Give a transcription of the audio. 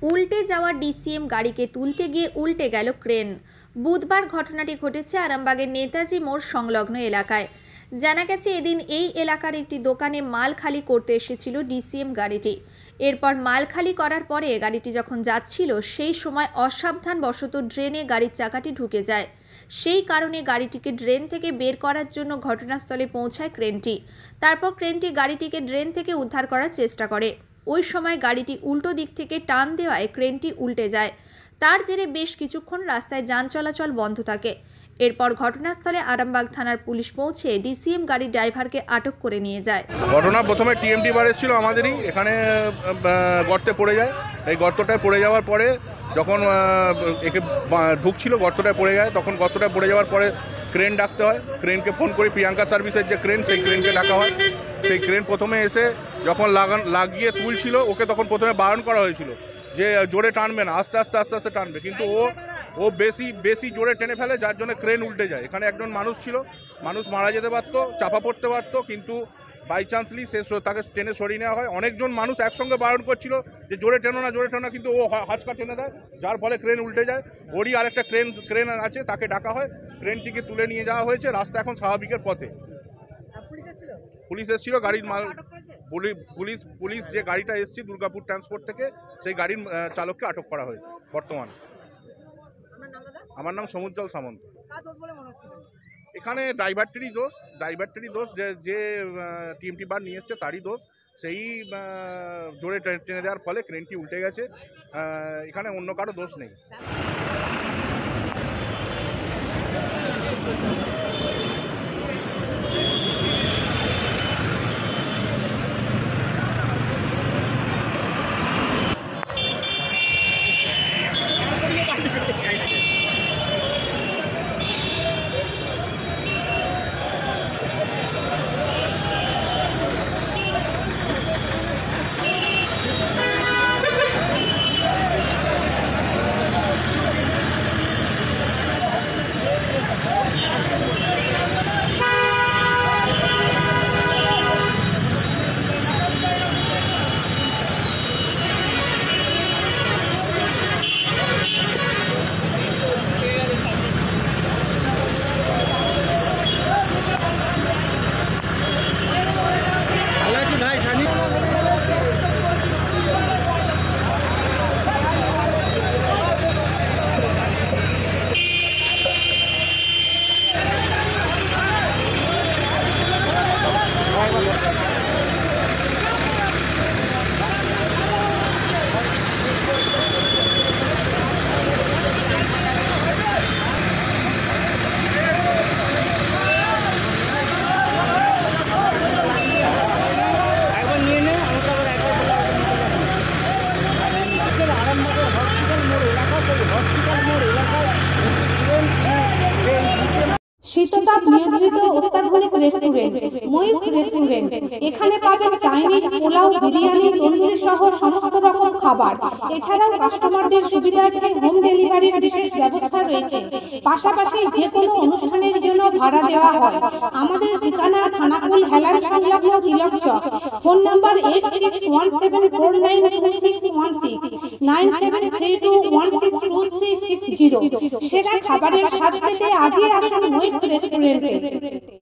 উল্টে যাওয়া ডিসিএম গাড়িকে তুলতে গিয়ে উল্টে গেল ক্রেন। বুধবার ঘটনাটি ঘটেছে আরামবাগের নেতাজি মোড় সংলগ্ন এলাকায়। জানা গেছে, এদিন এই এলাকার একটি দোকানে মাল খালি করতে এসেছিল ডিসিএম গাড়িটি। এরপর মাল খালি করার পরে গাড়িটি যখন যাচ্ছিল, সেই সময় অসাবধানবশত ড্রেনে গাড়ির চাকাটি ঢুকে যায়। সেই কারণে গাড়িটিকে ড্রেন থেকে বের করার জন্য ঘটনাস্থলে পৌঁছায় ক্রেনটি। তারপর ক্রেনটি গাড়িটিকে ড্রেন থেকে উদ্ধার করার চেষ্টা করে। ওই সময় গাড়িটি উল্টো দিক থেকে টান দেওয়ায় ক্রেনটি উল্টে যায়। তার জেরে বেশ কিছুক্ষণ রাস্তায় যান চলাচল বন্ধ থাকে। এরপর ঘটনাস্থলে আরামবাগ থানার পুলিশ পৌঁছে ডিসিএম গাড়ির ড্রাইভারকে আটক করে নিয়ে যায়। ঘটনা প্রথমে টিএমটি বার এসেছিল আমাদেরই এখানে, গর্তে পড়ে যায়। এই গর্তটায় পড়ে যাওয়ার পরে যখন একে ঢুকছিল, গর্তটায় পড়ে যায়। তখন গর্তটায় পড়ে যাওয়ার পরে ক্রেন ডাকতে হয়। ক্রেনকে ফোন করি, প্রিয়াঙ্কা সার্ভিসের যে ক্রেন, সেই ক্রেনকে ডাকা হয়। সেই ক্রেন প্রথমে এসে যখন লাগিয়ে তুলছিল, ওকে তখন প্রথমে বারণ করা হয়েছিল যে জোরে টানবে না, আস্তে আস্তে আস্তে আস্তে টানবে, কিন্তু ও বেশি জোরে টেনে ফেলে, যার জন্য ক্রেন উল্টে যায়। এখানে একজন মানুষ ছিল, মানুষ মারা যেতে পারতো, চাপা পড়তে পারতো, কিন্তু বাই চান্সলি তাকে টেনে সরিয়ে নেওয়া হয়। অনেকজন মানুষ একসঙ্গে বারণ করছিল যে জোরে টেনো না, জোরে টেনো না, কিন্তু ও হাঁচকা টেনে দেয়, যার ফলে ক্রেন উল্টে যায়। ওরই আরেকটা ক্রেন আছে, তাকে ডাকা হয়। ক্রেনটিকে তুলে নিয়ে যাওয়া হয়েছে। রাস্তা এখন স্বাভাবিকের পথে। পুলিশ এসেছিল, গাড়ির মাল পুলিশ যে গাড়িটা এসেছে দুর্গাপুর ট্রান্সপোর্ট থেকে, সেই গাড়ির চালককে আটক করা হয়েছে বর্তমানে। আমার নাম সমুজ্জ্বল সামন্ত। এখানে ড্রাইভারটিরই দোষ, যে টিএমটি বার নিয়ে এসছে তারই দোষ। সেই জোরে টেনে দেওয়ার ফলে ক্রেনটি উল্টে গেছে। এখানে অন্য কারো দোষ নেই। শীততাপ নিয়ন্ত্রিত অত্যাধুনিক রেস্টুরেন্ট ময়ূখ রেস্টুরেন্ট। এখানে পাবেন চাইনিজ, পোলাও, বিরিয়ানি, তন্দুরি সহ সমস্ত রকম খাবার। এছাড়াও কাস্টমারদের সুবিধার্থে হোম ডেলিভারির বিশেষ ব্যবস্থা রয়েছে। পাশাপাশি যে কোনো অনুষ্ঠানের জন্য ভাড়া দেওয়া হয়। আমাদের ঠিকানা খানাকুল হেলান সংলগ্ন তিলক চক। Phone number 8617492616 9732162360। সেরা খাবারের স্বাদ পেতে আজই আসুন ময়ূখ রেস্টুরেন্টে।